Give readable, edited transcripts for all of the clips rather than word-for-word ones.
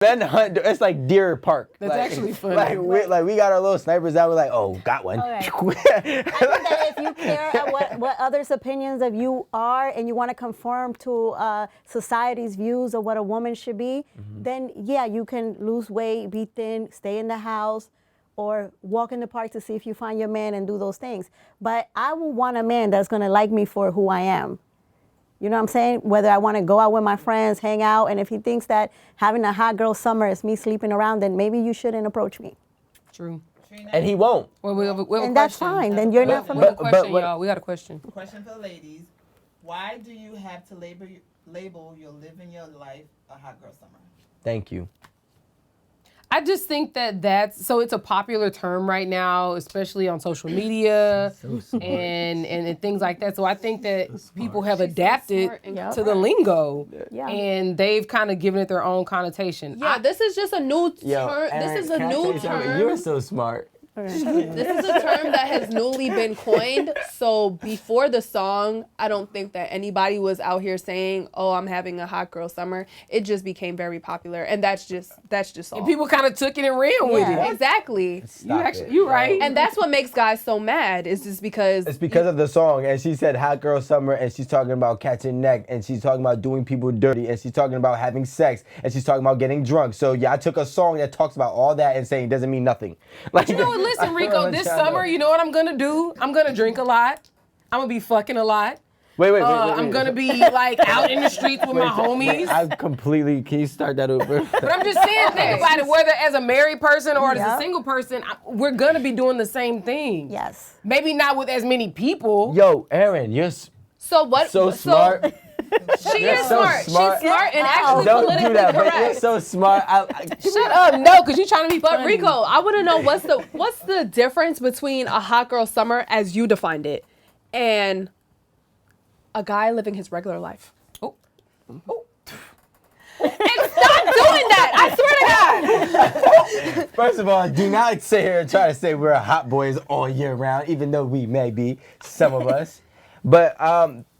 Men hunt. It's like Deer Park. That's actually funny. Like we got our little snipers out. We're like, oh, got one. Okay. I think that if you care at what others' opinions of you are and you want to conform to society's views of what a woman should be, then yeah, you can lose weight, be thin, stay in the house, or walk in the park to see if you find your man and do those things. But I will want a man that's going to like me for who I am. You know what I'm saying? Whether I want to go out with my friends, hang out, and if he thinks that having a hot girl summer is me sleeping around, then maybe you shouldn't approach me. True. And he won't. Well, we have a And that's question. fine. Then you're not for We me. have a question, y'all. We got a question. Question for the ladies. Why do you have to label your living your life a hot girl summer? Thank you. I just think it's a popular term right now, especially on social media and things like that. So I think that people have adapted to the lingo and they've kind of given it their own connotation. Yeah, this is just a new term. This is a new term. You're so smart. This is a term that has newly been coined. So before the song, I don't think that anybody was out here saying, "Oh, I'm having a hot girl summer." It just became very popular, and that's just all. And people kind of took it and ran with it. Exactly. You're right. And that's what makes guys so mad. Is just because It's because of the song, and she said hot girl summer, and she's talking about catching neck, and she's talking about doing people dirty, and she's talking about having sex, and she's talking about getting drunk. So yeah, I took a song that talks about all that and saying it doesn't mean nothing. Like, You know what? Listen, Rico, this summer, you know what I'm going to do? I'm going to drink a lot. I'm going to be fucking a lot. Wait. I'm going to be like out in the streets with my homies. Can you start that over? But I'm just saying, think about it, whether as a married person or as a single person, we're going to be doing the same thing. Yes. Maybe not with as many people. Yo, Erin, you're so what? so smart. She You're is so smart. smart. She's smart and actually Don't politically do that, but you're correct. so smart. Shut up, no, because you're trying to be But funny. Rico, I want to know what's the difference between a hot girl summer as you defined it and a guy living his regular life. Oh. And stop doing that! I swear to God. First of all, do not sit here and try to say we're hot boys all year round, even though we may be, some of us. But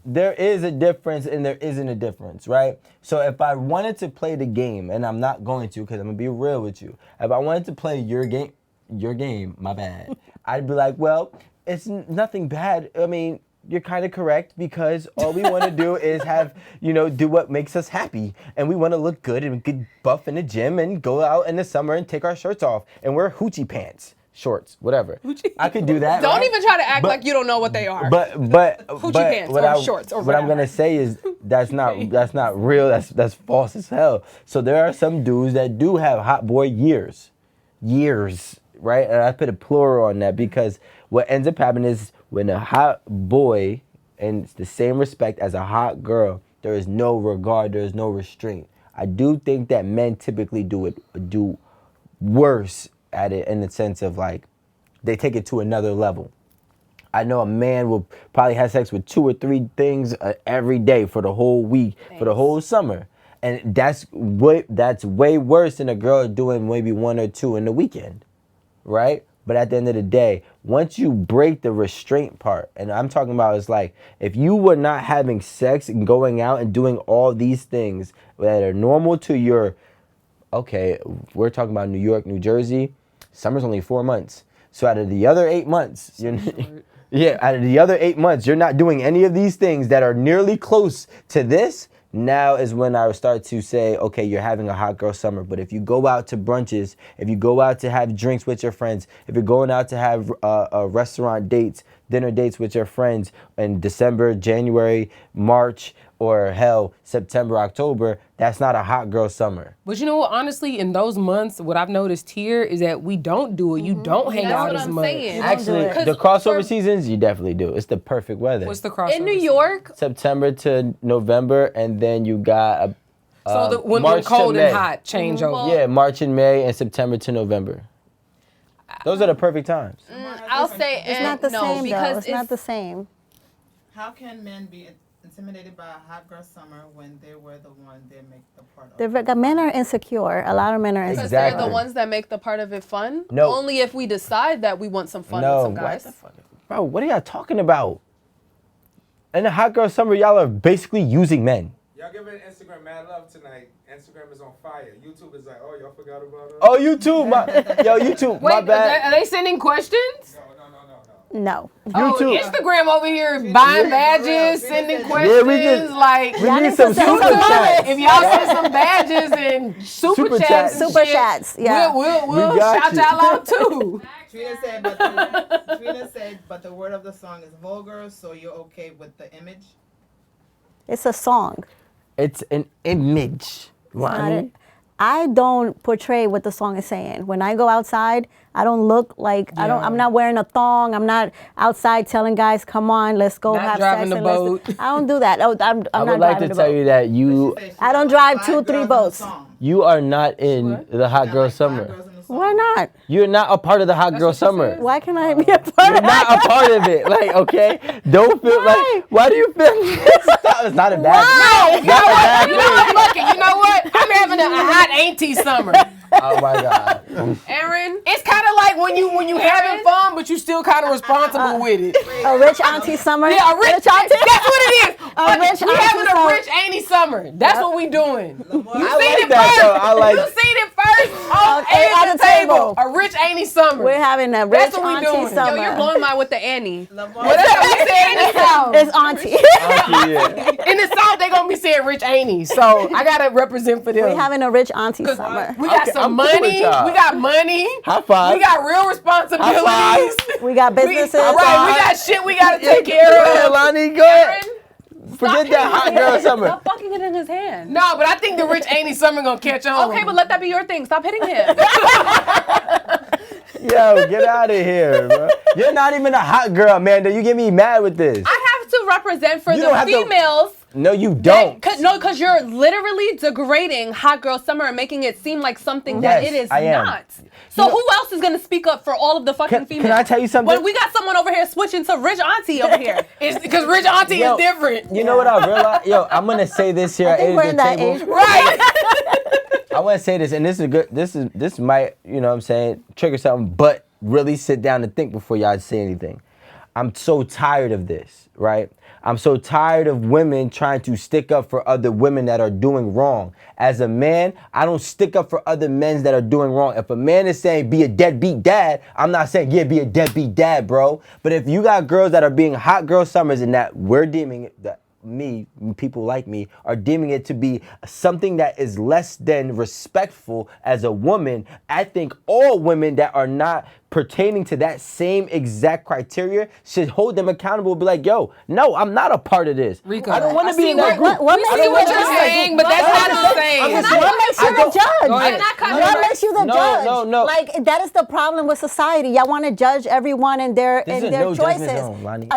there is a difference and there isn't a difference, right? So if I wanted to play the game, and I'm not going to because I'm going to be real with you. If I wanted to play your game, my bad, I'd be like, well, it's nothing bad. I mean, you're kind of correct because all we want to do is have, do what makes us happy. And we want to look good and get buff in the gym and go out in the summer and take our shirts off and wear hoochie pants. Shorts, whatever. I could do that. Don't even try to act like you don't know what they are. But Hoochie pants or shorts or what I'm gonna say is that's not real. That's false as hell. So there are some dudes that do have hot boy years, right? And I put a plural on that because what ends up happening is when a hot boy and it's the same respect as a hot girl, there is no regard, there is no restraint. I do think that men typically do worse at it in the sense of like they take it to another level. I know a man will probably have sex with 2 or 3 things every day for the whole week, for the whole summer. And that's way worse than a girl doing maybe 1 or 2 in the weekend, right? But at the end of the day, once you break the restraint part, and I'm talking about it's like if you were not having sex and going out and doing all these things that are normal to your, okay, we're talking about New York, New Jersey, summer's only 4 months. So out of the other 8 months, out of the other 8 months, you're not doing any of these things that are nearly close to this. Now is when I would start to say, okay, you're having a hot girl summer. But if you go out to brunches, if you go out to have drinks with your friends, if you're going out to have restaurant dates, dinner dates with your friends in December, January, March, or hell, September, October, that's not a hot girl summer. But you know what, honestly, in those months, what I've noticed here is that we don't do it. You don't hang out as much. Actually, the crossover seasons, you definitely do. It's the perfect weather. What's the crossover? In New York? September to November, and then you got when March cold to May. and hot change over. Yeah, March and May, and September to November. Those are the perfect times. I'll say It's not the same, because though. It's not the same. How can men be intimidated by a hot girl summer when they were the one they make the part of? Men are insecure. A lot of men are insecure. Because they're the ones that make the part of it fun? No. Only if we decide that we want some fun with some guys. What the fuck? Bro, what are y'all talking about? In the hot girl summer, y'all are basically using men. Y'all giving Instagram mad love tonight. Instagram is on fire. YouTube is like, oh, y'all forgot about us? Oh, YouTube, YouTube, my Wait, bad. are they sending questions? No. Oh, YouTube. Instagram over here buying badges, sending questions. we can- like, We need some super chats. if y'all send some badges and super Super chats, chats. and Super shit, chats, yeah. we'll We got shout you. y'all out too. Trina said, but the word of the song is vulgar, so you're okay with the image? It's a song. It's an image, Lonnie. I don't portray what the song is saying. When I go outside, I don't look like I'm not wearing a thong. I'm not outside telling guys, "Come on, let's go Not have driving sex." the and boat. I don't do that. I'm I not would like driving to the tell boat. you that you I don't drive 2-3 boats. you are not in the hot girl summer. Why not? You're not a part of the hot girl summer. Why can I be a part You're of not that? a part of it. Like, okay, don't feel like. Why do you feel? It's not a bad. Why? It's not a bad You know thing. what? Look, you know what? I'm having a hot auntie summer. Oh my god. Aaron, It's kind of like when you having fun, but you still kind of responsible with it. A rich auntie summer. Yeah, a rich auntie. That's what it is. rich We having auntie a summer. rich auntie summer. That's what we doing. You I seen like it that, first. though. I like- You seen it first on Okay, at on the the table. table. A rich auntie summer. We're having a rich That's what we auntie doing. Yo, summer. yo, you're blowing mine with the Annie. Well, that's what we saying in the South. It's auntie. Auntie, yeah. In the South, they gonna be saying rich auntie. So I gotta represent for them. We're having a rich auntie summer. We got Okay, some I'm cool with money. y'all. We got money. High five. We got real responsibilities. High We got businesses. All right, we got shit we gotta take care Go ahead, of. Lonnie. Go ahead. Forget Stop that hot hitting girl his- summer. Stop fucking it in his hand. No, but I think the rich auntie summer gonna catch on. Okay, but let that be your thing. Stop hitting him. Yo, get out of here, bro. You're not even a hot girl, Amanda. You get me mad with this. I have to represent for You don't the have to- females. No, you don't. Because you're literally degrading Hot Girl Summer and making it seem like something that Yes, it is I am. not. So You know- who else is gonna speak up for all of the fucking females? can I tell you something? When we got someone over here switching to Rich Auntie over here. It's because rich auntie Yo, is different. You know what I realized? Yo, I'm gonna say this here I at think we're in the that table. age. Right. I want to say this, and this is good. This might, you know what I'm saying, trigger something, but really sit down and think before y'all say anything. I'm so tired of this, right? I'm so tired of women trying to stick up for other women that are doing wrong. As a man, I don't stick up for other men that are doing wrong. If a man is saying be a deadbeat dad, I'm not saying, yeah, be a deadbeat dad, bro. But if you got girls that are being hot girl summers and that we're deeming it, that people like me are deeming it to be something that is less than respectful as a woman, I think all women that are not pertaining to that same exact criteria should hold them accountable. Be like, yo, no, I'm not a part of this. Rico, I don't want I to be see in that group. What We makes see you what the you're judge? saying, but that's not the same. What makes you the judge? Go ahead. What makes you the No, judge? no. Like that is the problem with society. Y'all want to judge everyone and their This is and their no judgment choices. zone, Lonnie.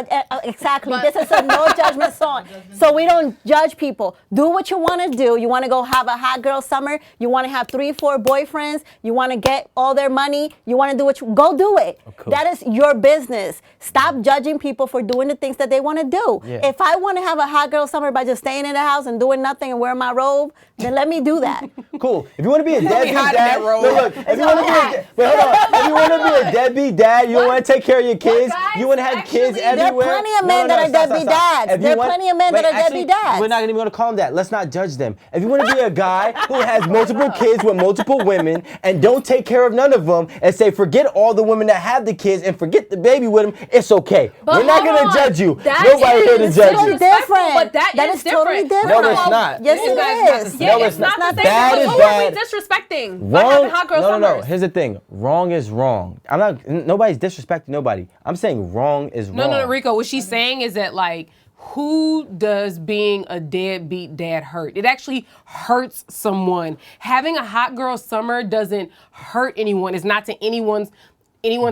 Exactly. This is a no judgment zone. So we don't judge people. Do what you want to do. You want to go have a hot girl summer. You want to have 3-4 boyfriends. You want to get all their money. You want to do what you go do it. cool. That is your business. Stop judging people for doing the things that they want to do. Yeah. If I want to have a hot girl summer by just staying in the house and doing nothing and wearing my robe, then let me do that. Cool. If you want to be a deadbeat hot in dad, that robe. look, if you want to be wait, hold on. If you want to be a deadbeat dad, you don't want to take care of your kids. guys, You want to have kids actually, there are everywhere. plenty of men that are stop, deadbeat stop. dads. If you There are want- plenty of men that are deadbeat dads. We're not even going to call them that. Let's not judge them. If you want to be a guy who has multiple kids with multiple women and don't take care of none of them and say forget all the women that have the kids and forget the baby with them, it's okay. But We're not hold going to on. judge you. That Nobody here to is judge totally you. different. But that is totally different. different. No, it's not. Yes, You guys it got is. to Yeah, No, it's not the same. Bad But is who bad. are we disrespecting by having Wrong. Hot Girl No. Summers? Here's the thing. Wrong is wrong. I'm not. Nobody's disrespecting nobody. I'm saying wrong is wrong. No, Rico. What she's saying is that like, who does being a deadbeat dad hurt? It actually hurts someone. Having a hot girl summer doesn't hurt anyone. It's not to anyone's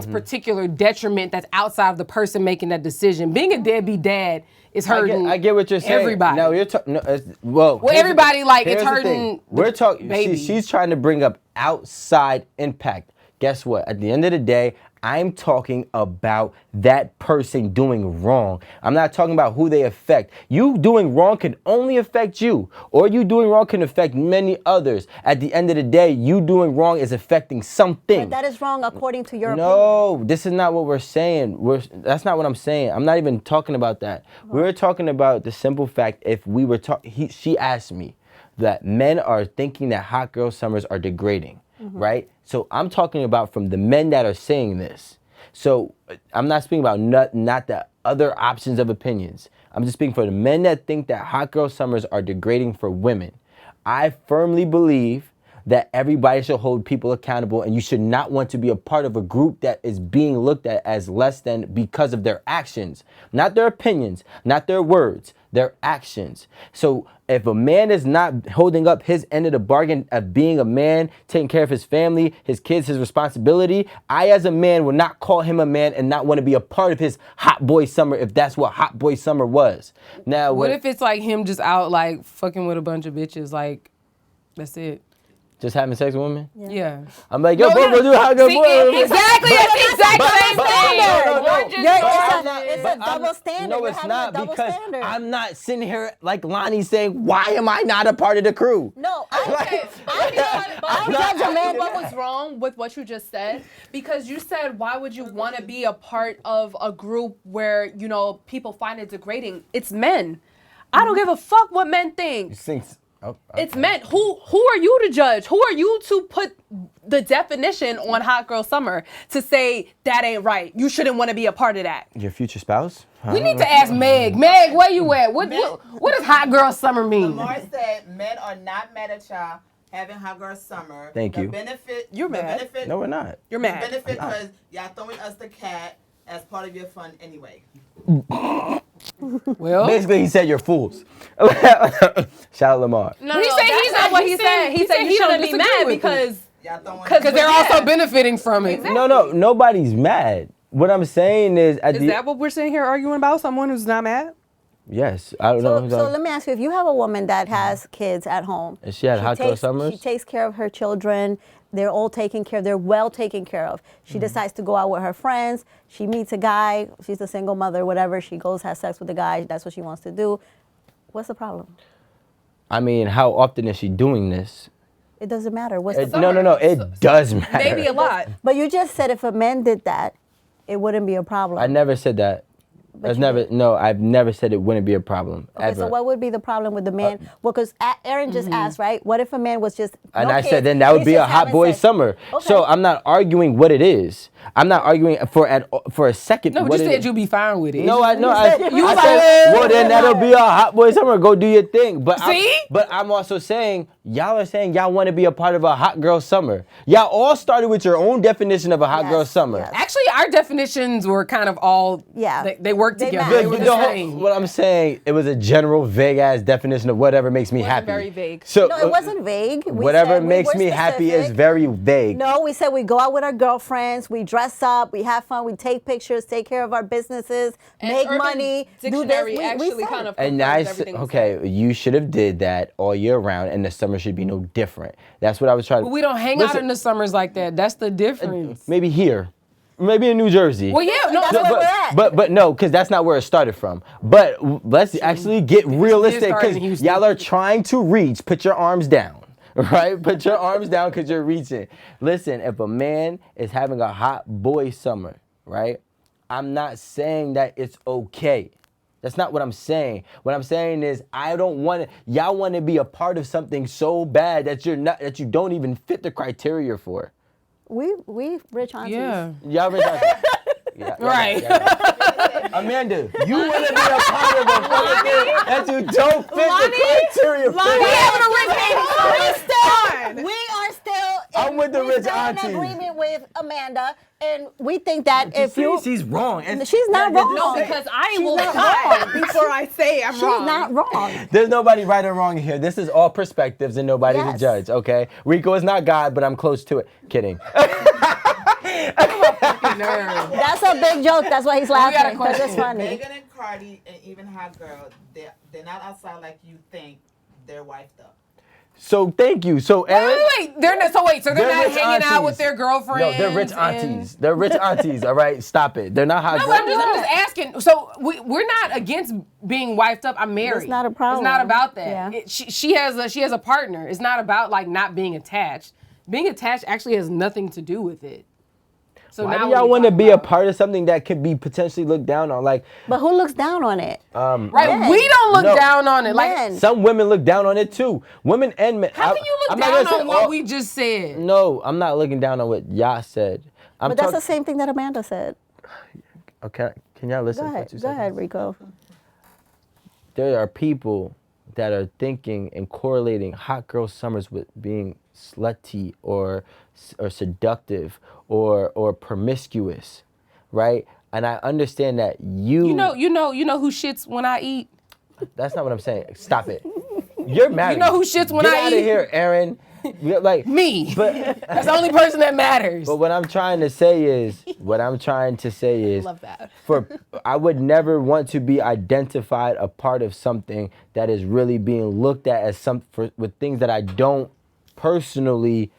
particular detriment that's outside of the person making that decision. Being a deadbeat dad is hurting. I get what you're saying. Everybody. No, you're talking. No, well, here's everybody, like, it's here's the hurting thing. the We're talking. baby. She's trying to bring up outside impact. Guess what? At the end of the day, I'm talking about that person doing wrong. I'm not talking about who they affect. You doing wrong can only affect you, or you doing wrong can affect many others. At the end of the day, you doing wrong is affecting something. But that is wrong according to your opinion. No, this is not what we're saying. That's not what I'm saying. I'm not even talking about that. We're talking about the simple fact if we were she asked me, that men are thinking that hot girl summers are degrading, right? So I'm talking about from the men that are saying this. So I'm not speaking about not the other options of opinions. I'm just speaking for the men that think that hot girl summers are degrading for women. I firmly believe that everybody should hold people accountable, and you should not want to be a part of a group that is being looked at as less than because of their actions, not their opinions, not their words, their actions. So if a man is not holding up his end of the bargain of being a man, taking care of his family, his kids, his responsibility, I as a man will not call him a man and not want to be a part of his hot boy summer if that's what hot boy summer was. Now, What if it's like him just out like fucking with a bunch of bitches? Like, that's it. just having sex with women? Yeah. I'm like, yo, bro, go do hot girl See, boy. exactly. That's the exact same thing. It's a double standard. No, You're it's having a not, double because standard. I'm not sitting here like Lonnie saying, why am I not a part of the crew? No, I'll judge a man. What was wrong with what you just said? Because you said, why would you want to be a part of a group where, you know, people find it degrading? It's men. I don't give a fuck what men think. It's men. Who are you to judge? Who are you to put the definition on hot girl summer to say that ain't right? You shouldn't want to be a part of that. Your future spouse? We need to ask Meg. Meg, where you at? What does hot girl summer mean? Lamar said men are not mad at y'all having hot girl summer. Thank you. You're mad. No, we're not. You're The benefit benefit because y'all throwing us the cat as part of your fun anyway. Well, Basically, he said you're fools. Shout out Lamar. No, He said that's he's not not- what he he said- said. he He said said he you don't shouldn't be disagree mad with because Y'all throwing because they're also benefiting from it. No, nobody's mad. What I'm saying is, Is that what we're sitting here arguing about? Someone who's not mad? yes, I don't know. So let me ask you, if you have a woman that has kids at home. And she had hot girl summers? She takes care of her children. They're all taken care of. They're well taken care of. She decides to go out with her friends. She meets a guy. She's a single mother, whatever. She goes, has sex with the guy. That's what she wants to do. What's the problem? I mean, how often is she doing this? It doesn't matter. What's the No, it does matter. Maybe a lot. But you just said if a man did that, it wouldn't be a problem. I never said that. But you did. No, I've never said it wouldn't be a problem, Okay, ever. so what would be the problem with the man? Well, because Erin just asked, right? What if a man was just And no I kids, said then that would he's be a just hot having boy sex? summer. Okay. So I'm not arguing what it is. I'm not arguing for a second. No, what but you it said is. you'd be fine with it. No, I know. said you I was said, like, well, then that'll be a hot boy summer. Go do your thing. But See? but I'm also saying y'all are saying y'all want to be a part of a hot girl summer. Y'all all started with your own definition of a hot girl Yes, summer. yes. Actually, our definitions were kind of all. Yeah. They work They together. match. They were the same. What I'm saying, it was a general, vague ass definition of whatever makes me Wasn't happy. very vague. So No, it wasn't vague. We whatever said we makes were me happy is specific. very vague. No, we said we go out with our girlfriends, we dress up, we have fun, we take pictures, take care of our businesses, And make Urban money, do this. Dictionary We actually said kind it. of And confirms I everything we okay, said. you should have did that all year round, and the summer should be no different. That's what I was trying to. But we don't hang out in the summers like that. That's the difference. Maybe here, maybe in New Jersey. Well, yeah, no, That's no, where we're at. But no, because that's not where it started from. But let's actually get realistic, started in because Houston. y'all are trying to reach. Put your arms down. Right? Put your arms down because you're reaching. Listen, if a man is having a hot boy summer, right? I'm not saying that it's okay. That's not what I'm saying. What I'm saying is I don't want to, y'all want to be a part of something so bad that you don't even fit the criteria for. We rich aunties. yeah. Y'all rich out there. Yeah, Right. Amanda, you want to be a part of a fucking thing that you don't fit the criteria for. We are still. I'm with the we're rich still aunties. in agreement with Amanda, and we think that if you, She's wrong. And she's not wrong. No, because I She's will not die. wrong. Before I say I'm She's wrong. not wrong. there's nobody right or wrong here. This is all perspectives and nobody to Yes. judge, okay? Rico is not God, but I'm close to it. Kidding. That's a big joke. That's why he's got a laughing because it's question. funny. Megan and Cardi and even Hot Girl, they're not outside like you think. They're wifed up. So thank you. So Erin, Wait. They're not. So wait. So they're not rich hanging out aunties. with their girlfriends. No, they're rich aunties. They're rich aunties, all right? Stop it. They're not hot No, girls. I'm just asking. So we're not against being wifed up. I'm married. That's not a problem. It's not about that. Yeah. She has a partner. It's not about like not being attached. Being attached actually has nothing to do with it. So why now do what y'all we want to talking be a about? part of something that could be potentially looked down on? Like, But who looks down on it? Right, Men. we don't look No. down on it. Like, Men. some women look down on it too. Women and men. how can you look I'm not down gonna say on what all- we just said? No, I'm not looking down on what y'all said. But that's the same thing that Amanda said. Okay, can y'all listen Go for ahead. 2 Go seconds? ahead, Rico. There are people that are thinking and correlating hot girl summers with being slutty or seductive or promiscuous, right? And I understand that You know who shits when I eat? That's not what I'm saying. Stop it. You're married. You know who shits when Get I out eat? of here, Erin. You're like Me. But That's the only person that matters. but what I'm trying to say is Love that. I would never want to be identified a part of something that is really being looked at as with things that I don't personally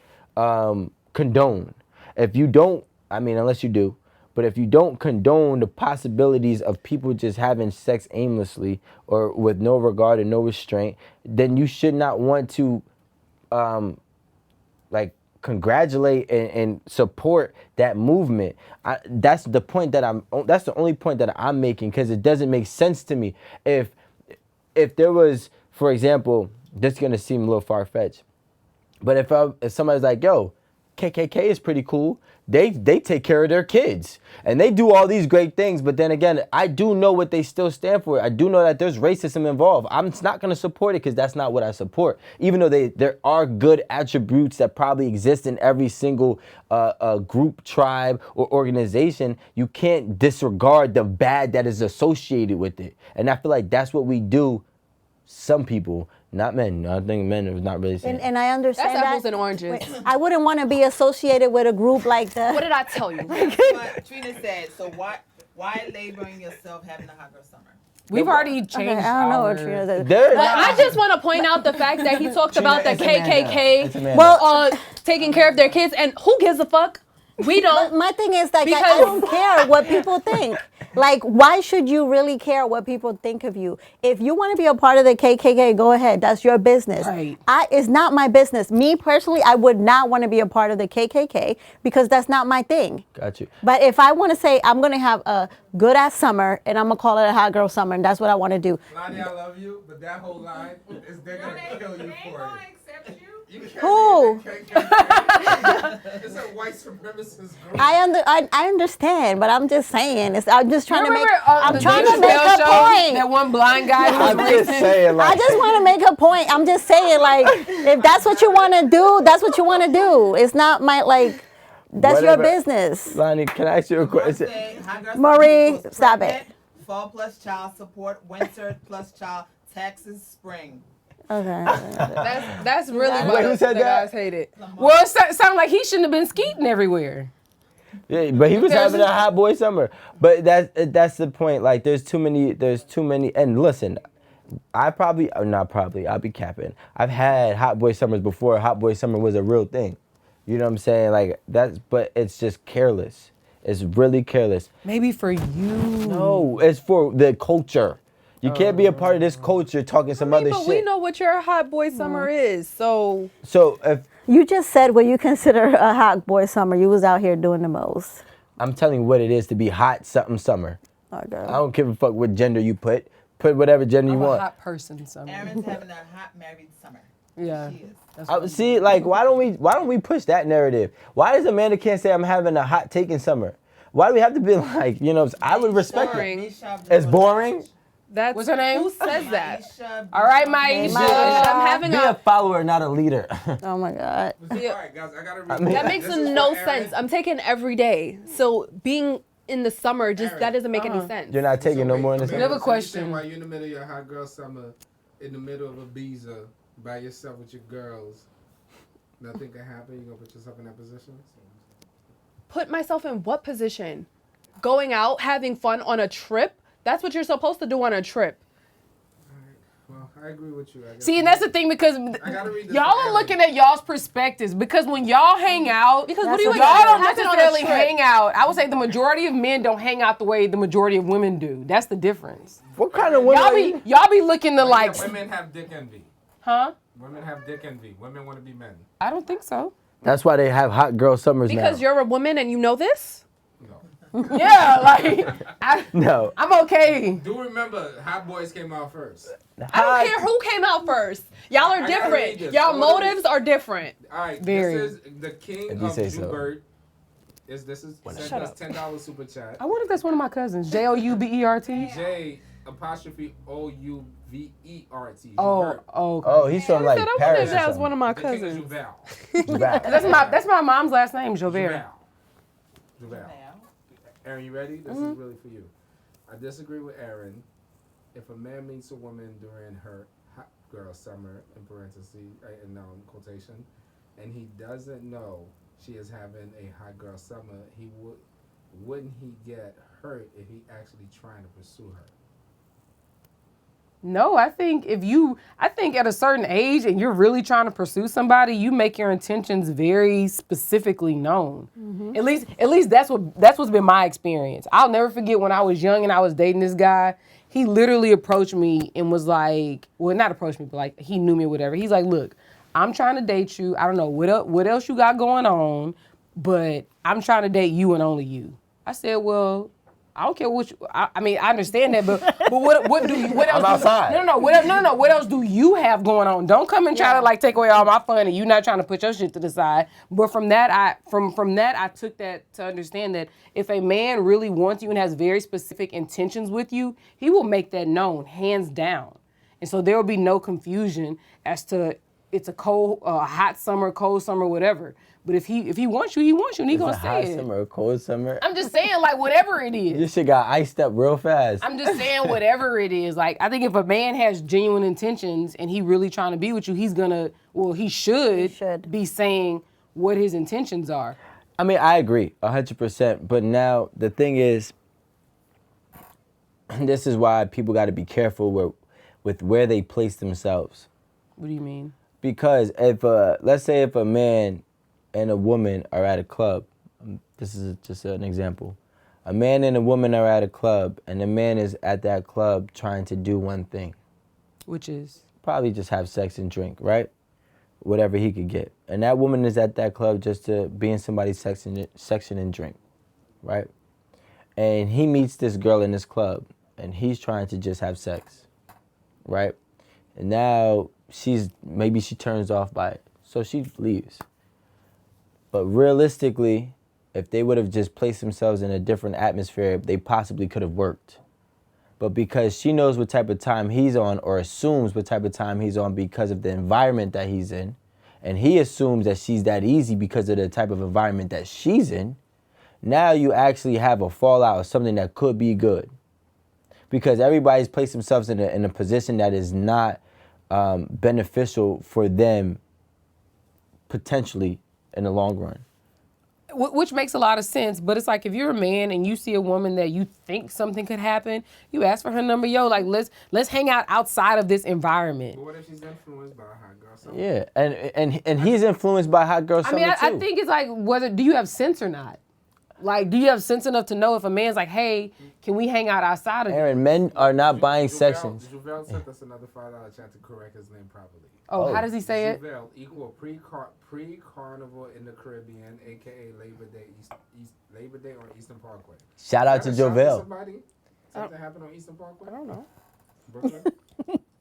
condone. If you don't, I mean, unless you do, but if you don't condone the possibilities of people just having sex aimlessly or with no regard and no restraint, then you should not want to like congratulate and support that movement. That's the point that that's the only point that I'm making, because it doesn't make sense to me. If there was, for example, this is gonna seem a little far-fetched, but if somebody's like, yo, KKK is pretty cool. They take care of their kids and they do all these great things. But then again, I do know what they still stand for. I do know that there's racism involved. I'm not going to support it because that's not what I support. Even though there are good attributes that probably exist in every single group, tribe, or organization, you can't disregard the bad that is associated with it. And I feel like that's what we do. Some people, not men. I think men are not really saying. And I understand That's that. apples and oranges. Wait, I wouldn't want to be associated with a group like that. What did I tell you? That's what Trina said. So why laboring yourself having a hot girl summer? We've already changed Okay, I don't know what our- Trina said. There- But I just want to point out the fact that he talked about the it's Amanda. It's KKK Amanda. taking care of their kids, and who gives a fuck? We But don't. my thing is, like, I Because- don't care what people think. Like, why should you really care what people think of you? If you want to be a part of the KKK, go ahead. That's your business. Right. It's not my business. Me personally, I would not want to be a part of the KKK because that's not my thing. Got you. But if I want to say I'm going to have a good ass summer and I'm going to call it a hot girl summer, and that's what I want to do. Lani, I love you, but that whole line is they're gonna kill you for it. accept you. You can't Who? be in the KKK. It's a white supremacist group. I understand, but I'm just saying. I'm just trying to make. Remember, I'm the trying Dave to make Chappelle a show? point. That one blind guy who I'm was just racist. saying, like, I just want to make a point. I'm just saying, like, if that's what you want to do, that's what you want to do. It's not my, like, that's Whatever. your business. Lonnie, can I ask you a question? Marie, stop it. Fall plus child support, winter plus child taxes, spring. Okay. That's really Wait, why who the said that? guys hate it. Well, it sounded like he shouldn't have been skeeting everywhere. Yeah, but he was having a hot boy summer. But that's the point. Like, there's too many. And listen, I'll be capping. I've had hot boy summers before hot boy summer was a real thing. You know what I'm saying? Like, but it's just careless. It's really careless. Maybe for you. No, it's for the culture. You can't be a part of this culture talking some other But shit. we know what your hot boy summer is, so So if You just said what you consider a hot boy summer. You was out here doing the most. I'm telling you what it is to be hot something summer. Okay. I don't give a fuck what gender you put. Put whatever gender you I'm a want. hot person, so. Erin's having a hot married summer. Yeah. She is. That's See, like, why don't we push that narrative? Why does Amanda can't say I'm having a hot taking summer? Why do we have to be like, you know? I would respect it. It's boring. that's What's her name? Who says that? All right, Maisha. I'm having Be a follower, not a leader. Oh my God. All right, guys, I gotta read. mean- That makes This is no for sense. Erin. I'm taking every day, so being in the summer just Erin. that doesn't make any sense. You're not taking no wait, more in the Amanda, summer. Another so you question. saying while you're in the middle of your hot girl summer, in the middle of Ibiza, by yourself with your girls, nothing can happen. You gonna put yourself in that position? Put myself in what position? Going out, having fun on a trip? That's what you're supposed to do on a trip. Well, I agree with you. I guess. See, and that's the thing because gotta read this y'all for are Erin. looking at y'all's perspectives. Because when y'all hang out, Because That's what do you what expect y'all to don't happen on a necessarily trip? hang out. I would say the majority of men don't hang out the way the majority of women do. That's the difference. What kind of women? Y'all be looking to like, Women have dick envy. huh? Women have dick envy. Women want to be men. I don't think so. That's why they have hot girl summers now. Because you're a woman and you know this? Yeah, like No. I'm okay. Do remember, Hot Boys came out first. I don't care who came out first. Y'all are I gotta read different. this. Y'all I wanna motives are different. All right, Very. this is the king If you of say so. Joubert. This is sent Shut us up. $10 super chat. I wonder if that's one of my cousins. Joubert. J apostrophe Ouvert. Oh, okay. Oh, he's from like I wonder Paris if or that was something. one of my The king of cousins. Jouvel. Right. That's my mom's last name, Joubert. Jouvel. Aaron, you ready? This is really for you. I disagree with Aaron. If a man meets a woman during her hot girl summer, in parentheses, in quotation, and he doesn't know she is having a hot girl summer, wouldn't he get hurt if he actually trying to pursue her? No, I think at a certain age and you're really trying to pursue somebody, you make your intentions very specifically known. At least that's what's been my experience. I'll never forget when I was young and I was dating this guy. He literally approached me and was like, well, not approached me, but like he knew me or whatever. He's like, look, I'm trying to date you. I don't know what else you got going on, but I'm trying to date you and only you. I said, well, I don't care what you, I mean, I understand that, but what do you, what else? I'm outside. No, what else do you have going on? Don't come and try to like take away all my fun and you not trying to put your shit to the side. But from that, I took that to understand that if a man really wants you and has very specific intentions with you, he will make that known, hands down. And so there will be no confusion as to it's a hot summer, cold summer, whatever. But if he wants you, he wants you, and he It's gonna a hot say it. summer, a cold summer. I'm just saying, like, whatever it is. This shit got iced up real fast. I'm just saying, whatever it is. Like, I think if a man has genuine intentions and he really trying to be with you, he should be saying what his intentions are. I mean, I agree 100%. But now the thing is, this is why people got to be careful with where they place themselves. What do you mean? Because let's say if a man and a woman are at a club, this is just an example. A man and a woman are at a club, and the man is at that club trying to do one thing. Which is? Probably just have sex and drink, right? Whatever he could get. And that woman is at that club just to be in somebody's section and drink, right? And he meets this girl in this club, and he's trying to just have sex, right? And now maybe she turns off by it, so she leaves. But realistically, if they would have just placed themselves in a different atmosphere, they possibly could have worked. But because she knows what type of time he's on, or assumes what type of time he's on because of the environment that he's in, and he assumes that she's that easy because of the type of environment that she's in, now you actually have a fallout of something that could be good. Because everybody's placed themselves in a position that is not beneficial for them potentially in the long run. Which makes a lot of sense, but it's like if you're a man and you see a woman that you think something could happen, you ask for her number, like let's hang out outside of this environment. But what if she's influenced by a hot girl summer? Yeah, and he's influenced by hot girl summer too. I think it's like do you have sense or not? Like, do you have sense enough to know if a man's like, hey, can we hang out outside of Aaron, men are not buying sections. Jouvel sent us another $5 chat to correct his name properly. Oh, how does he say it? Jouvel equal pre-carnival in the Caribbean, aka Labor Day on Eastern Parkway. Shout out to Jovel. Somebody? Something happened on Eastern Parkway? I don't know. Brooklyn?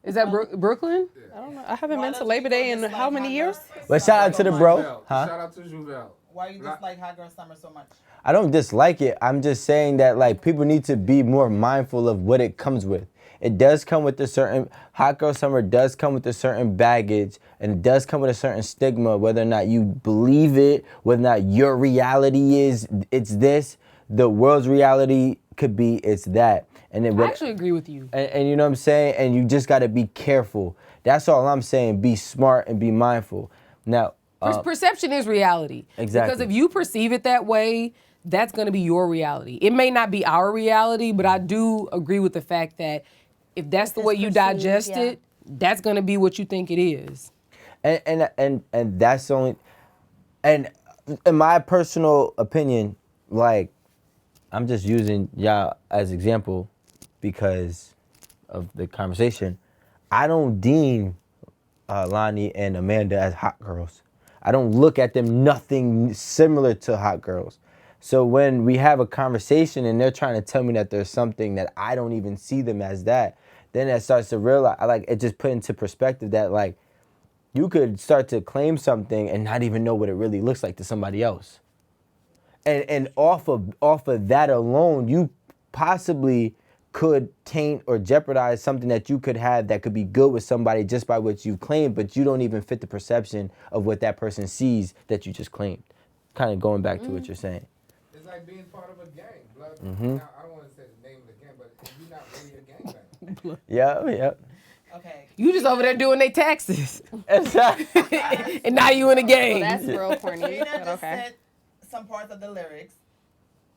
Is that Brooklyn? I don't know. I haven't been to Labor Day in how many years? But shout out to the bro. Shout out to Jouvel. Why you dislike hot girl summer so much? I don't dislike it. I'm just saying that like people need to be more mindful of what it comes with. It does come with a certain, hot girl summer does come with a certain baggage, and it does come with a certain stigma, whether or not you believe it, whether or not your reality is, it's this, the world's reality could be, it's that. And then I actually agree with you. And you know what I'm saying? And you just gotta be careful. That's all I'm saying, be smart and be mindful. Now, perception is reality. Exactly. Because if you perceive it that way, that's going to be your reality. It may not be our reality, but I do agree with the fact that if that's the way you digest it, that's going to be what you think it is. And that's only, and in my personal opinion, like, I'm just using y'all as example because of the conversation. I don't deem Lani and Amanda as hot girls. I don't look at them nothing similar to hot girls. So when we have a conversation and they're trying to tell me that there's something that I don't even see them as that, then that starts to realize, like, it just put into perspective that, like, you could start to claim something and not even know what it really looks like to somebody else. And off of that alone, you possibly could taint or jeopardize something that you could have that could be good with somebody just by what you claimed, but you don't even fit the perception of what that person sees that you just claimed. Kind of going back to what you're saying. It's like being part of a gang. Blood. Mm-hmm. Now, I don't want to say the name of the gang, but you're not really a gangbanger. Yeah. Okay. You just over there doing their taxes. And now you in a Well, game. that's real corny. Trina But just okay. said some parts of the lyrics.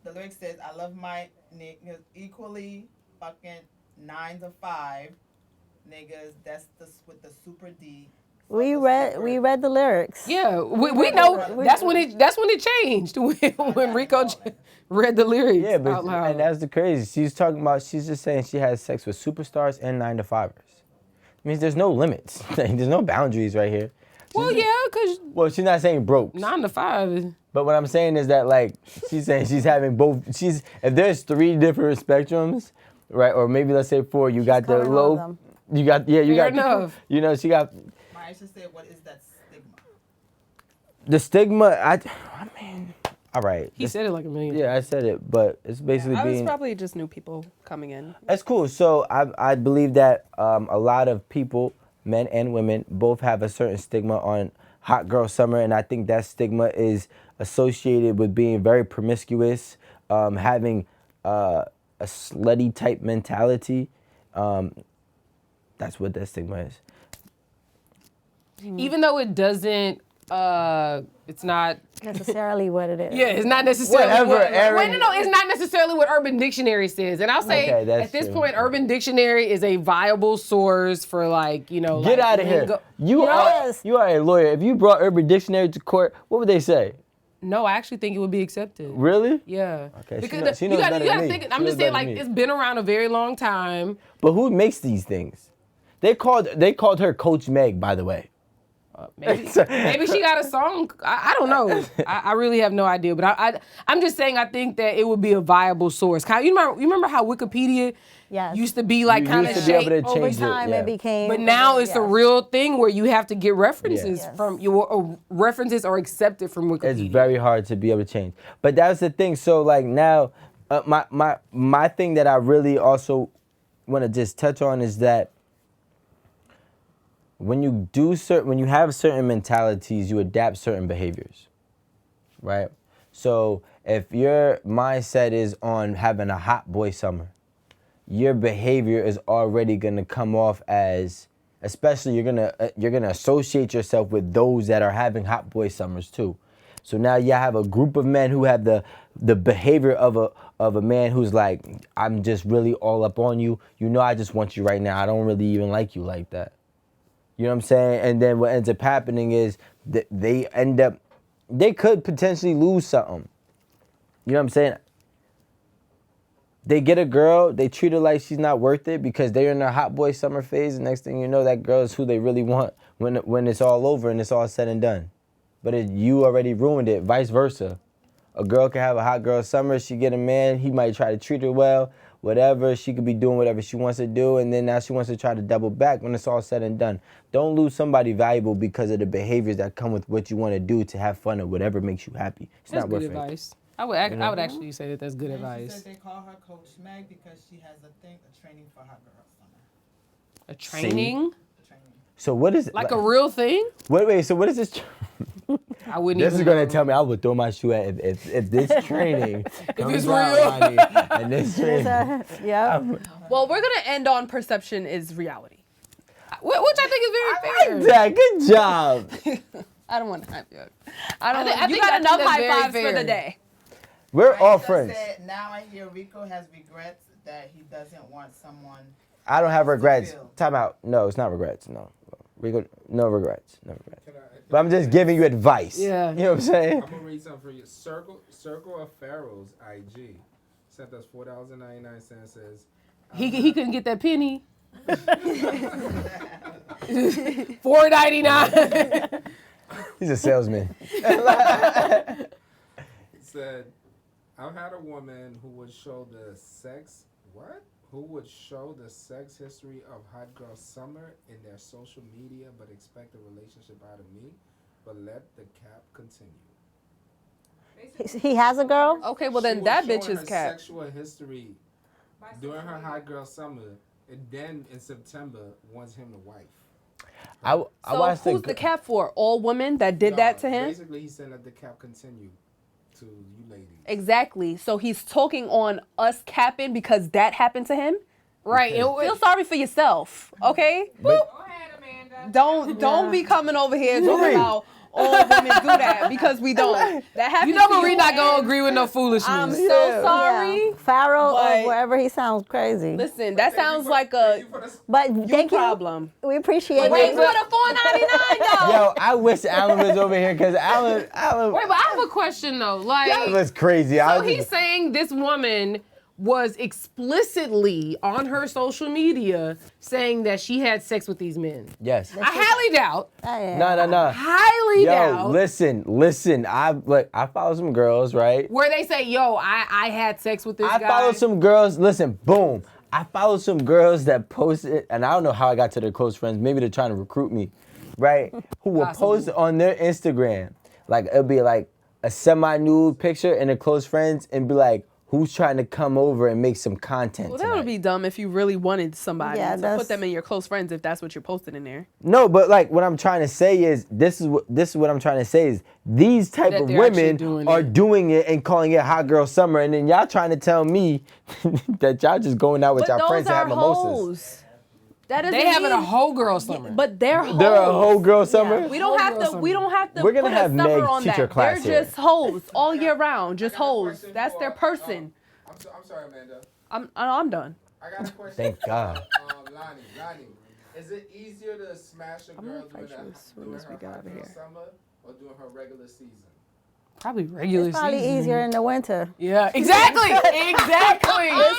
The lyric says, I love my niggas equally, fucking 9 to 5 niggas. That's with the super D. We read the lyrics. Yeah, we know that's when it changed when Rico read the lyrics Yeah, but out loud. and that's the crazy. She's just saying she has sex with superstars and 9-to-5ers. Means there's no limits. There's no boundaries right here. Well, yeah, because Well, she's not saying broke. 9 to 5. But what I'm saying is that, like, she's saying she's having both. If there's 3 different spectrums, right, or maybe let's say 4. You got the covering all of low. them. You got you Fair got enough. You know, she got Maisha said, what is that stigma? the stigma. I mean, all right. He said it like a million. Yeah, I said it, but it's basically I was being. probably just new people coming in. That's cool. So I believe that a lot of people, men and women, both have a certain stigma on hot girl summer, and I think that stigma is associated with being very promiscuous, having a slutty type mentality. That's what that stigma is. Even though it doesn't, it's not. Necessarily what it is. Yeah, it's not necessarily Whatever, what. Erin. No, it's not necessarily what Urban Dictionary says. And I'll say Okay, that's at this true. point, Urban Dictionary is a viable source for, like, you know. Get like, out of here. lingo. Yes. You are a lawyer. If you brought Urban Dictionary to court, what would they say? No, I actually think it would be accepted. Really? Yeah. Okay, she Because knows- she knows you better gotta than me. think. She I'm knows just saying, better like, than me. it's been around a very long time. But who makes these things? They called her Coach Meg, by the way. Maybe she got a song. I don't know. I really have no idea. But I'm just saying I think that it would be a viable source. You remember how Wikipedia Yes. used to be like You kind used of to be able shaped? to Over change time, it. it became. But now it's a yes. real thing where you have to get references Yes. from your references are accepted from Wikipedia. It's very hard to be able to change. But that's the thing. So like now, my thing that I really also want to just touch on is that when you have certain mentalities, you adapt certain behaviors, right? So if your mindset is on having a hot boy summer, your behavior is already gonna come off as, especially you're gonna associate yourself with those that are having hot boy summers too. So now you have a group of men who have the behavior of a man who's like, I'm just really all up on you. You know, I just want you right now. I don't really even like you like that. You know what I'm saying? And then what ends up happening is that they could potentially lose something. You know what I'm saying? They get a girl, they treat her like she's not worth it because they're in their hot boy summer phase. And next thing you know, that girl is who they really want when it's all over and it's all said and done. But you already ruined it, vice versa. A girl can have a hot girl summer, she get a man, he might try to treat her well, whatever, she could be doing whatever she wants to do, and then now she wants to try to double back when it's all said and done. Don't lose somebody valuable because of the behaviors that come with what you want to do to have fun or whatever makes you happy. It's That's not good worth it. advice. I would actually say that that's good And she advice. said they call her Coach Meg because she has a training for hot girl summer. A training, The training. So what is like a real thing. wait, so what is this? I wouldn't. This even is gonna know. tell me I would throw my shoe at if this training comes it's out, real. Ronnie, and this training. Yep. Well, we're gonna end on perception is reality. Which I think is very fair. Dad, good job. I don't want to hype you up. I don't. I think- want, I you think got enough that's high very fives for fair. the day. We're all Maisha friends. said, now I hear Rico has regrets that he doesn't want someone. I don't have regrets. feel. Time out. No, it's not regrets. No. No regrets. No regrets. But I'm just giving you advice. Yeah. You know what I'm saying? I'm gonna read something for you. Circle of Pharaoh's IG sent us $4.99. Says He couldn't get that penny. $4.99. He's a salesman. He said, I've had a woman who would show the sex, Who would show the sex history of Hot Girl Summer in their social media but expect a relationship out of me, but let the cap continue. He has a girl? Okay, well She then was that showing bitch is her cap. sexual history during her Hot Girl Summer, and then in September wants him to wife. I So watched who's the cap for? All women that did that to him? Basically, he said let the cap continue to you ladies. Exactly. So he's talking on us capping because that happened to him? Right. Feel sorry for yourself, okay? Don't be coming over here talking about all women do that because we don't. That happens. You know to Marie not and gonna agree with no foolishness. I'm so sorry. Yeah. Pharaoh but- or wherever he sounds crazy. Listen, that sounds like a But thank you. problem. We appreciate Wait it. for the $4.99 though. Yo, I wish Alan was over here because Alan Wait, but I have a question though. Like, was crazy. so he's saying this woman was explicitly on her social media saying that she had sex with these men. yes. I highly doubt. No. Highly Yo, doubt. listen. I follow some girls, right? Where they say, "Yo, I had sex with this I guy." follow some girls. Listen, boom. I follow some girls that posted, and I don't know how I got to their close friends. Maybe they're trying to recruit me, right? Who will post on their Instagram, like it'll be like a semi-nude picture and their close friends, and be like, "Who's trying to come over and make some content?" Well, that would tonight?" be dumb if you really wanted somebody Yeah, to that's- put them in your close friends if that's what you're posting in there. No, but like what I'm trying to say is this is what I'm trying to say is these type That of they're actually women doing are it. doing it and calling it Hot Girl Summer, and then y'all trying to tell me that y'all just going out with But y'all friends those to are have mimosas. hoes. That doesn't They having a mean- whole girl summer. But they're hoes. They're a whole girl summer. We don't have Whole to. girl We don't have to. We're gonna put have a summer Meg on teach that. her class They're here. just hoes all year round. Just I got a hoes. question That's for, their person. I'm sorry, Amanda. I'm done. I got a question. Thank God. Lonnie, is it easier to smash a girl gonna during, fight you as soon during as her we get Hot over Girl here. Summer or during her regular season? Probably regular It's probably season. easier in the winter. Yeah, exactly.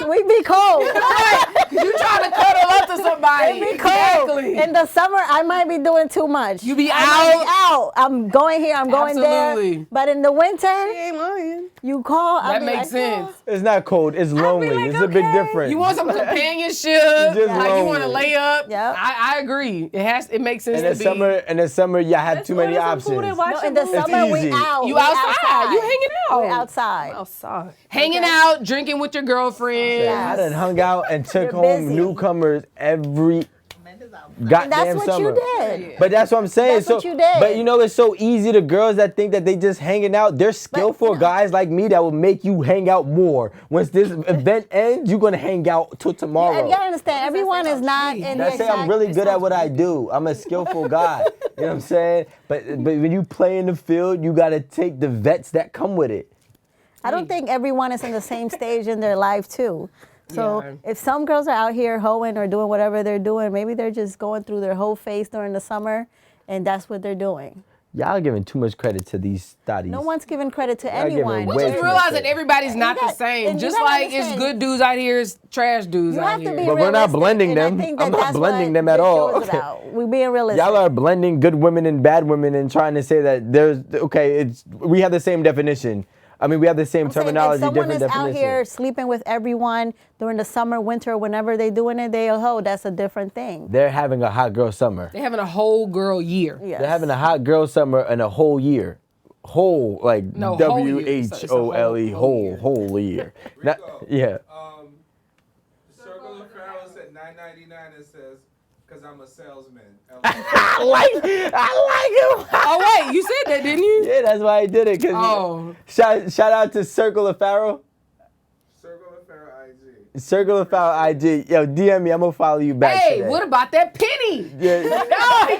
We be cold. You trying to cuddle up to somebody. It be cold. In the summer, I might be doing too much. You be I might be out. out. I'm going here. I'm going Absolutely. there. But in the winter, ain't lying. you call. I'll That be makes like, sense. "Oh." It's not cold. It's lonely. like, It's a big okay. difference. You want some companionship? Just Like you want to lonely. lay up? Yep. I agree. It makes sense in to the be. summer, y'all have too many options. No, in the It's summer, we easy. out. You We outside. You hanging out. We're outside. Outside. Hanging out, drinking with your girlfriend. I done hung out and took You're home busy. newcomers every Amanda's out. goddamn That's what summer. you did. But that's what I'm saying. That's so, what you did. But you know, it's so easy to girls that think that they just hanging out. There's skillful guys like me that will make you hang out more. Once this event ends, you're gonna hang out till tomorrow. You gotta understand, everyone is not in That's their say I'm really exact- good at what I do. I'm a skillful guy. You know what I'm saying? But when you play in the field, you gotta take the vets that come with it. I don't think everyone is in the same stage in their life too. So Yeah. if some girls are out here hoeing or doing whatever they're doing, maybe they're just going through their whole phase during the summer, and that's what they're doing. Y'all giving too much credit to these studies. No one's giving credit to Y'all giving anyone. way Just too much realize credit. that everybody's not the got- same. and you Just gotta like it's understand- good dudes out here, it's trash dudes You out have to here. be But we're not realistic, blending and I them. think I'm not that's blending what them at this all. show is about. We being realistic. Y'all are blending good women and bad women and trying to say that there's we have the same definition. I mean, we have the same I'm saying terminology, if someone different is definition. out here sleeping with everyone during the summer, winter, whenever they doing it, they a hoe. That's a different thing. They're having a hot girl summer. They having a whole girl year. Yes. They're having a hot girl summer in a whole year. Whole, like No, whole year. WHOLE, whole year. Not- Rico, yeah. Circle of Pharaoh said $9.99 and says, "Cause I'm a salesman." I like him. Oh wait, you said that, didn't you? Yeah, that's why I did it. Oh. Shout out to Circle of Pharaoh. Circle of Pharaoh IG. Circle of Pharaoh IG. Yo, DM me. I'm gonna follow you back. Hey, today. what about that penny? Yeah. No,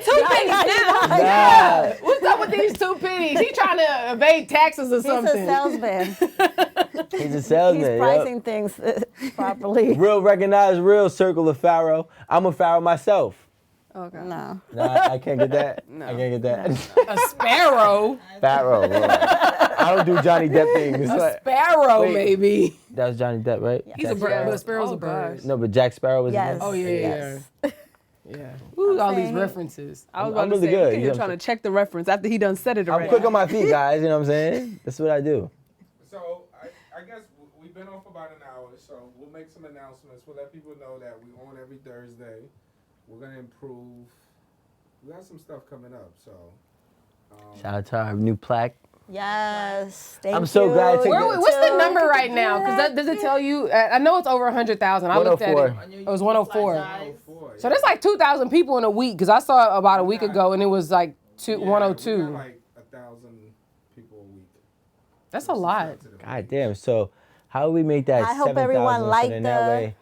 two pennies now. Nah. What's up with these 2 pennies? He trying to evade taxes or He's something. a salesman. He's a salesman. He's yo. pricing things properly. Real recognized, real Circle of Pharaoh. I'm a Pharaoh myself. Okay. No. Nah, I can't get that. I can't get that. A sparrow. Pharaoh. yeah. I don't do Johnny Depp things. A sparrow, Wait. maybe. That was Johnny Depp, right? He's a Jack bird, Sparrow? but a sparrow's a bird. gosh. No, but Jack Sparrow was Yes. his name? Oh yeah, Yes. yeah. Yeah. Ooh, all these saying- references. I was I'm about to really say, good, look you at know him what I'm trying to check the reference after he done said it I'm already. quick on my feet, guys. You know what I'm saying? That's what I do. So I guess we've been on for about an hour, so we'll make some announcements. We'll let people know that we on every Thursday. We're gonna improve. We got some stuff coming up, so. Shout out to our new plaque. Yes. Thank I'm so glad to you. get- What's the number right now? Because does it tell you? I know it's over 100,000. I looked at it. 104. It was 104. 104, So that's like 2,000 people in a week. Because I saw it about a week ago and it was like We 102. got like 1,000 people a week. That's a lot. God damn. So how do we make that I hope 7,000? everyone So liked then that the- way,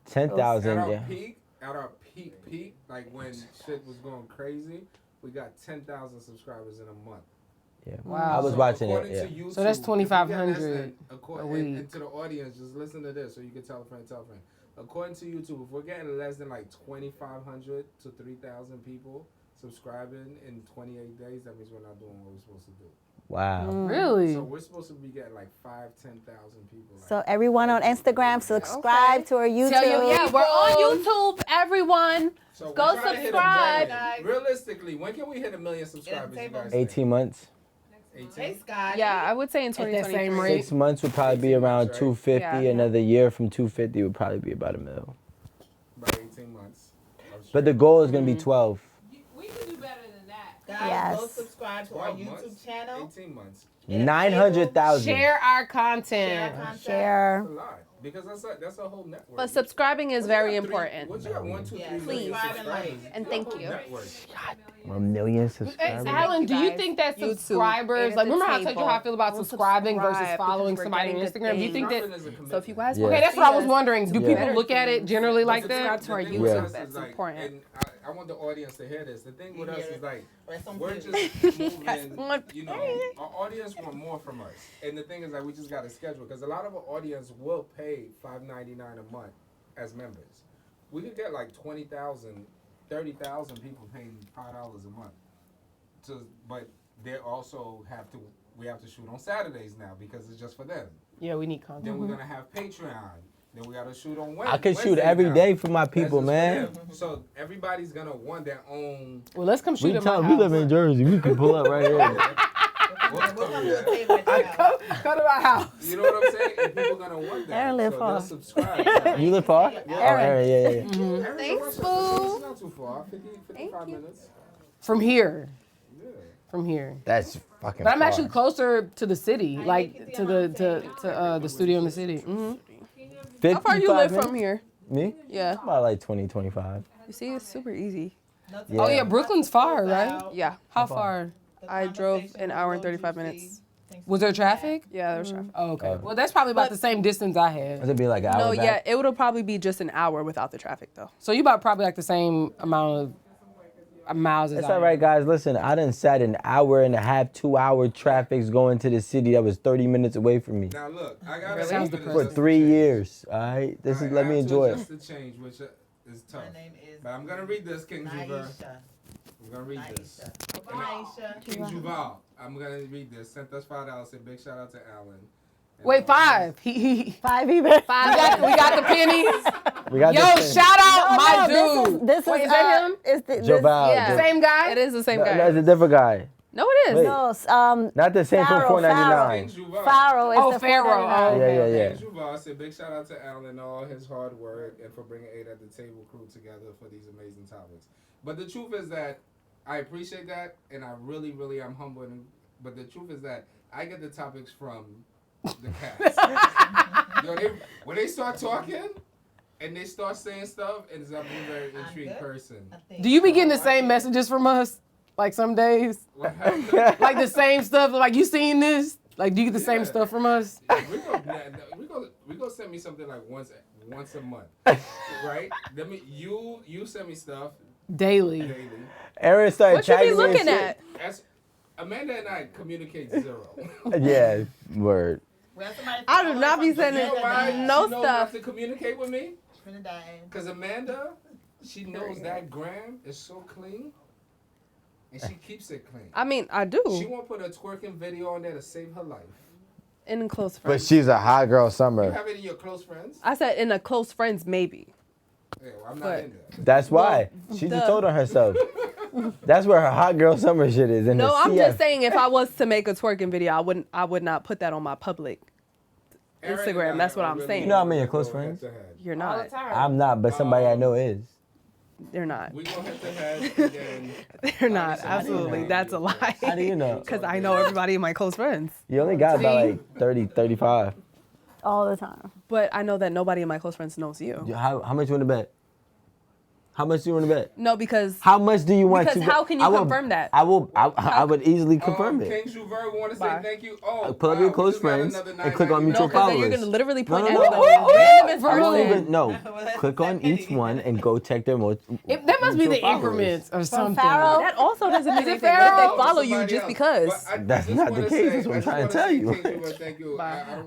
10,000. At our Yeah. peak, like when shit was going crazy, we got 10,000 subscribers in a month. Yeah. Wow. I was So watching it. according Yeah. to YouTube, So that's if we get 2,500 less than- a week. And to the audience, just listen to this so you can tell a friend, tell a friend. According to YouTube, if we're getting less than like 2,500 to 3,000 people subscribing in 28 days, that means we're not doing what we're supposed to do. Wow. Really? So we're supposed to be getting like 5,000-10,000 people. Like, So everyone on Instagram, subscribe to our YouTube. Tell your yeah, we're on YouTube, everyone. so we're go trying to hit a subscribe. million. Realistically, when can we hit 1 million subscribers? You guys think? 18 months. 18? Hey, Scott. Yeah, I would say in that same 2023. rate. 6 months would probably be 18 months, around right? 250. Yeah. Another year from 250 would probably be about $1 million. About 18 months. But the goal is going to be 12. We can do better than that. Guys, Yes. go subscribe to our 12 YouTube months? channel. 18 months. 900,000. Share our Share content. content. Share. That's a lot. Because that's a whole network. But subscribing is What you very got, three- important. What you got? 1, 2, 3 Yeah, million subscribe and subscribers. like. And thank Whole you. network. 1 million Hey, subscribers. Alan, do you guys. think that YouTube, subscribers, and like, at the remember how I told you table. how I feel about Don't subscribing versus subscribe following because we're somebody on getting good Instagram? Do you think that? Subscribing is a commitment. So if you guys Yeah. want Okay, to that's what I was wondering. Do Yeah. people look at it generally like Subscribe that? to our The thing YouTube. with us is That's like- important. And I want the audience to hear this. The thing with You us hear is it? like, Or some we're views. just moving, one you know, our audience want more from us. And the thing is like, we just got to schedule. Because a lot of our audience will pay $5.99 a month as members. We could get like 20,000, 30,000 people paying $5 a month. But they also we have to shoot on Saturdays now because it's just for them. Yeah, we need content. Then we're gonna have Patreon. Then we gotta shoot on Wednesday. I can shoot every now. day for my That's people, just for man. them. So everybody's gonna want their own. Well, let's come shoot We at my tell them we live house. in Jersey. We can pull up right here. We'll come to a table at your house. Come to my house. You know what I'm saying? And people gonna want that. Aaron live so far. they'll subscribe. You live far? Oh, Aaron, yeah, yeah. Aaron's Thanks, from Westchester, so it's not too far. 55 you. minutes. From here. Yeah. From here. That's fucking But I'm far. actually closer to the city, like to the studio in the city. Mm-hmm. 55 How far you live minutes? from here? Me? Yeah. About like 20, 25. You see, it's super easy. Oh yeah, Brooklyn's far, right? Yeah. How far? I drove an hour and 35 minutes. Was there traffic? Yeah, there's traffic. Oh, okay. Well, that's probably about the same distance I had. It'd be like an hour No, back. yeah, it would probably be just an hour without the traffic though. So you about probably like the same amount of miles as It's I all right, am. guys. Listen, I done sat an hour and a half, 2 hour traffics going to the city that was 30 minutes away from me Now look, I gotta Sounds adjust for the 3 change. years. All right, this is I let me have to enjoy it. adjust the change, which is tough. My name is But I'm gonna read this, King Juval. Naisha. I'm gonna read this. Naisha. Naisha. King Juval. I'm gonna read this. Sent us $5. Said big shout out to Alan. And Wait, 5. He 5 even. we got the pennies. We got Yo, this thing. shout out my no, dude. This is Wait, is that him? Is the, Joval. Yeah. Same guy? It is the same No, guy. it's a different guy. No, it is. Wait. No, Not the same Pharaoh, from King $4.99. Juval. Pharaoh is Oh, the Pharaoh. $4.99. Oh, Yeah, yeah, yeah. King Juval said big shout out to Alan and all his hard work and for bringing Eight at the Table crew together for these amazing topics. But the truth is that I appreciate that, and I really, really am humbled. But the truth is that I get the topics from the cats. Yo, when they start talking and they start saying stuff, and I'm a very intrigued good. person. Do you be getting the same messages from us? Like some days? What happened? Like the same stuff? Like you seen this? Like do you get the same Yeah. stuff from us? Rico send me something like once a month, right? You send me stuff Daily. daily. Aaron started What you be tagging me and looking shit. at? As Amanda and I communicate zero. Yeah, word. I do not be You sending know why no she knows stuff. not to communicate with me? Trinidad. Because Amanda, she knows that gram is so clean, and she keeps it clean. I mean, I She do. won't put a twerking video on there to save her life. In close But friends. she's a hot girl You summer. have it in your close friends? I said in a close friends, maybe. Yeah, well, I'm not But- in there. That's why. She just told on herself. That's where her hot girl summer shit is. In No, the I'm CF. just saying if I was to make a twerking video, I would not put that on my public Aaron Instagram. and I That's what are I'm really saying. You know how many of your close gonna go friends? head-to-head. You're All the not. time. I'm not, but somebody I know is. They're not. We go head to head and then They're not. Obviously, Absolutely. yeah. That's a lie. How do you know? Because I know everybody in my close friends. You only got about like 30, 35. All the time. But I know that nobody in my close friends knows you. How much you want to bet? How much do you want to bet? No, because How much do you want Because to how bet? can you I will- confirm that? I would easily confirm King it. Jouvert want to say Bye. thank you. Oh, Pull up your we close just got friends another and click on $9.99. mutual no, because then you're followers. gonna literally point No, at no, the no. randomest I won't person. even, no. Well, Click on each one and go check their most. That must be the mutual followers. increments or something. Pharaoh? That also doesn't mean anything. What Pharaoh? if they follow you Somebody just else. because? But I That's just not the wanna case. say- That's what I'm I just trying to wanna tell say you. King Jouvert, thank you.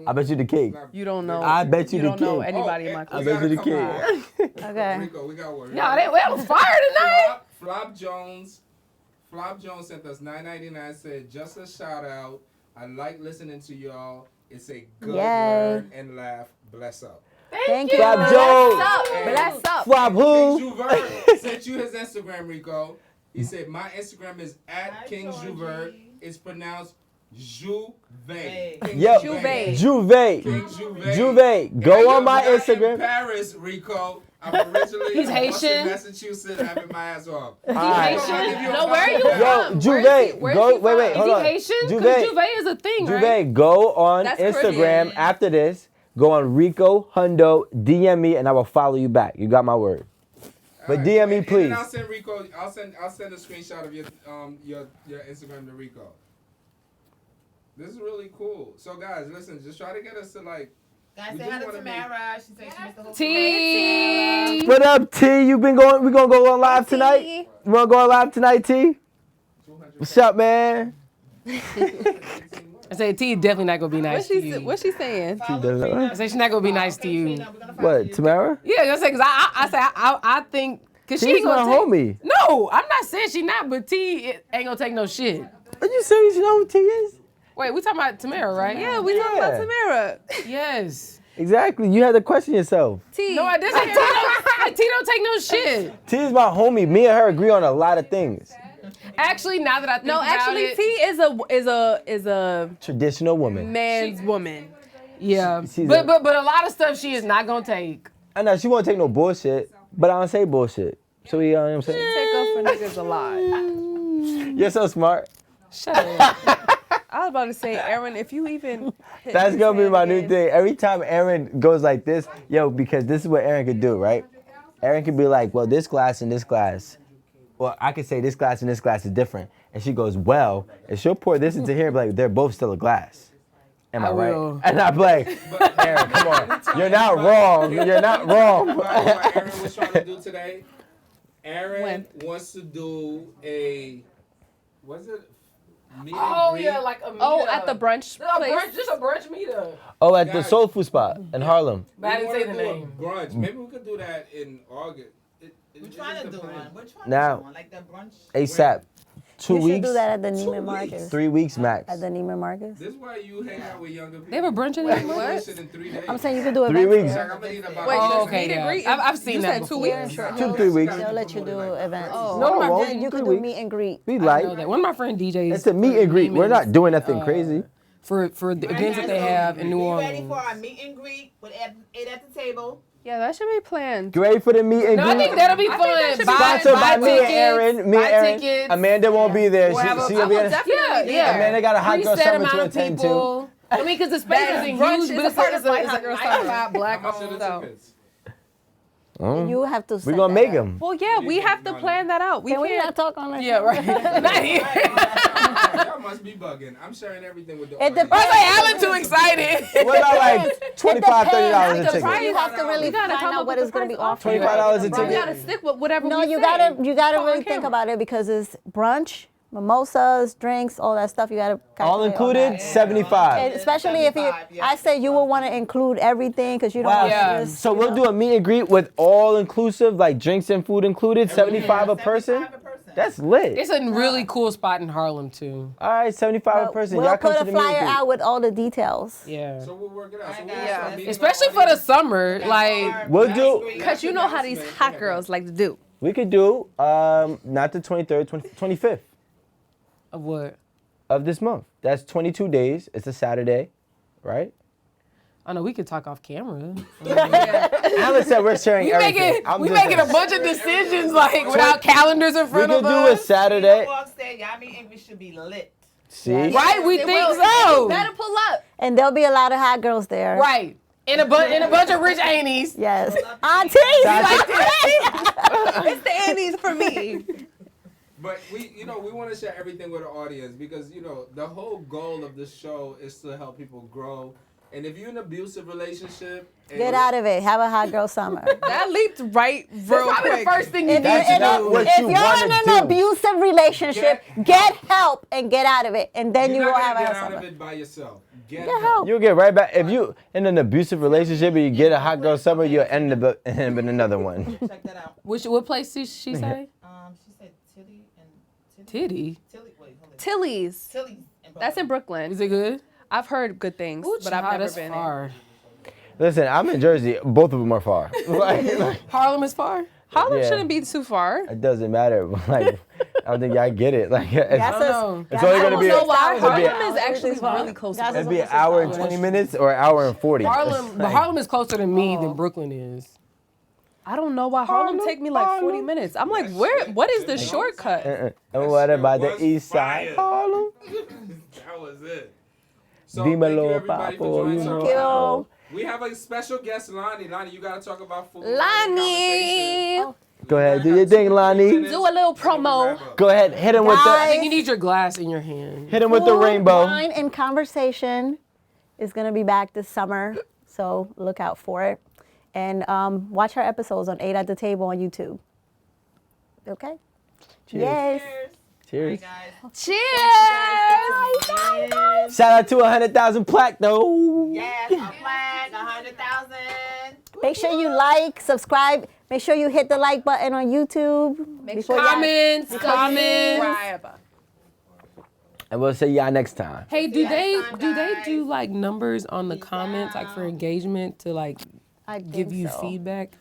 I bet you the cake. You don't know. I bet you the don't know kid. anybody in my Oh, close I bet you the gotta come kid. Okay. Rico, we got one. Nah, they was fire tonight. Flop Jones sent us $9.99. Said just a shout out. I like listening to y'all. It's a good Yay. learn and laugh. Bless up. Thank you. Flop Jones. Bless up. Flop King who? Jouvert sent you his Instagram, Rico. He said my Instagram is at King Jouvert. It's pronounced Juve. Yep. Juve. Juve. King Juve. Juve. Go on my In Instagram. Paris, Rico. I'm originally He's from Haitian. Massachusetts, having my ass off. Alright. Haitian? No, where are you Yo, from? Juve. Where's Go. he Wait, wait. from? Hold Is on. he Haitian? Juve. Because Juve is a thing, right? Juve, go on That's Instagram Caribbean. after this. Go on Rico Hundo, DM me, and I will follow you back. You got my word. But DM me, And please. then I'll send Rico. I'll send a screenshot of your Instagram to Rico. This is really cool. So guys, listen, just try to get us to like. Guys, We say just hi to wanna Tamara. She said she missed the whole T. What up, T? You been going? We gonna go on live tonight? T. You wanna go on live tonight, T? 200. What's up, man? I said T definitely not gonna be nice to you. What's she saying? I said she's not gonna be nice to you. What, Tamara? Yeah, I say because I think because she She's ain't my gonna take. homie. No, I'm not saying she not, but T ain't gonna take no shit. Are you serious? You know who T is? Wait, we talking about Tamara, right? Yeah, we talking about Yeah. Tamara. Yes. Exactly. You had to question yourself. T. No, I didn't. T don't take no shit. T is my homie. Me and her agree on a lot of things. Actually, now that I think No, about actually, it, T is a Traditional woman. man's woman. yeah. She's But a lot of stuff she is not gonna take. I know she won't take no bullshit, but I don't say bullshit. So you know what I'm saying? Take up for niggas a lot. You're so smart. Shut up. I was about to say, Erin, if you even hit That's me gonna be saying my again. new thing. Every time Aaron goes like this, yo, because this is what Aaron could do, right? Aaron could be like, well, this glass and this glass. Well, I could say this glass and this glass is different. And she goes, well, and she'll pour this into here and be like, they're both still a glass. Am I I right? will. And I'm like, Aaron, come on. You're not wrong. You're not wrong. What Aaron was trying to do today. Aaron When? wants to do a. Was it? Meet and Oh greet? yeah, like a meetup. Oh, at the brunch place. Just a brunch meetup. Oh, at the soul food spot in Harlem. But I We didn't say wanna the do a name. brunch. Maybe we could do that in August. We're trying to do one. We're trying Now- to do one. Like the brunch. ASAP. 2 You should weeks, do that at the 2 Neiman weeks. Marcus. 3 weeks max. At the Neiman Marcus. This is why you hang out with younger people. They have a brunch in Like, there? you What? do shit in 3 days. I'm saying you could do it. 3 weeks. Like, I'm gonna need about Wait, Oh, just okay, meet and yeah. greet? I've seen You that said before. 2 weeks? 2 to 3 weeks. They'll let you do events. Oh. No, my won't. friend, You 3 could do weeks. meet and greet. We I know like. that. One of my friend DJs. It's a meet and greet. We're not doing nothing crazy. For the events that they have in New Be ready Orleans. for our meet and greet with eight at the table. Yeah, that should be planned. You ready for the meet and No, I greet? think that'll be I fun. think that should be Sponsored by me and tickets, Aaron. Me buy and Aaron. tickets. Amanda won't be there. We'll have a- She'll be will there. definitely Yeah. Amanda got a hot girl Preset summer to amount of attend to. people. I mean, because the space That isn't brunch huge, is but a it's part of my it's hot girl nice summer. hot black How much are owned, the so. tickets? You have to. We're set gonna that make up. them. Well, yeah, we have to plan that out. We Can we can't. not talk on that? Yeah, right. Not here. Y'all must be bugging. I'm sharing everything with the It audience. depends. I was like, Alan too excited. What about like $25, $30 a The ticket? price, you have to really You gotta find come out up what with it's the going to be price offered. $25 a We ticket. gotta stick with whatever No, we you say. gotta Call really on think camera. about it because it's brunch, mimosas, drinks, all that stuff. You gotta All calculate included, that. 75. And especially if you, 75, yeah. I say you will want to include everything because you don't Wow. want Yeah. to just. So we'll do a meet and greet with all inclusive, like drinks and food included, 75 a person. 75 a person. That's lit. It's a really cool spot in Harlem too. All right, 75 a person. We'll Y'all come put to a the flyer meeting. out with all the details. Yeah. So we'll work it out. So we'll Yeah. start meeting Especially our for the audience. summer. Like, We'll do. Because you know how these hot girls like to do. We could do not the 23rd, 25th of what? of this month. That's 22 days. It's a Saturday, right? I know we could talk off camera. Alan said we're sharing We everything. making a bunch of decisions like without calendars in We front could of do a us. Saturday. Y'all meeting we should be lit. See? Right, we It think will. so. Better pull up. And there'll be a lot of hot girls there. Right. In a bunch of rich aunties. Yes. Aunties. It's the Annie's for me. But we want to share everything with the audience because, the whole goal of this show is to help people grow. And if you're in an abusive relationship... Get out of it. Have a hot girl summer. That leaped right real That's probably quick. the first thing you That's need to not do. what If you you're want in to an do. abusive relationship, get help and get out of it. And then You're you will not have going a to hot get out of summer. it by yourself. Get Get help. help. You'll get right back. If you in an abusive relationship and you get a hot girl summer, you'll end up in another one. Check that out. What place did she say? She said Tilly and Titty. Tilly. Wait, hold on. Tilly's. Tilly's. That's in Brooklyn. Is it good? I've heard good things, Ooh, but I've child, never that's been far. Listen, I'm in Jersey. Both of them are far. like, Harlem is far? Harlem Yeah. shouldn't be too far. it doesn't matter. Like, I don't think y'all get it. Like, That's know. it's only I gonna don't be. know why It'll be Harlem is actually really close to That's It'd Brooklyn. be an hour and 20 minutes or an hour and 40. Harlem, but Harlem is closer to me than Brooklyn is. I don't know why Harlem take me like 40 minutes. I'm like, what is the shortcut? And what about the was east side? fire. Harlem. That was it. So Dímelo, thank you everybody papo, for joining us. Thank you. We have a special guest, Lani. Lani, you got to talk about food. Lani! Go ahead, do your thing, Lonnie. Do a little promo. Go ahead, hit him with I the think you need your glass in your hand. hit him with the Food, rainbow. Wine and Conversation is going to be back this summer, so look out for it. And watch our episodes on 8 at the Table on YouTube. Okay? Cheers. Yes. Cheers. Cheers! Shout out to 100,000 plaque though. Yes, a flag, 100,000. Make sure you like, subscribe. Make sure you hit the like button on YouTube. Before y'all- Comments. And we'll see y'all next time. Hey, do they guys. do like numbers on the comments like for engagement to like I give think you so. feedback?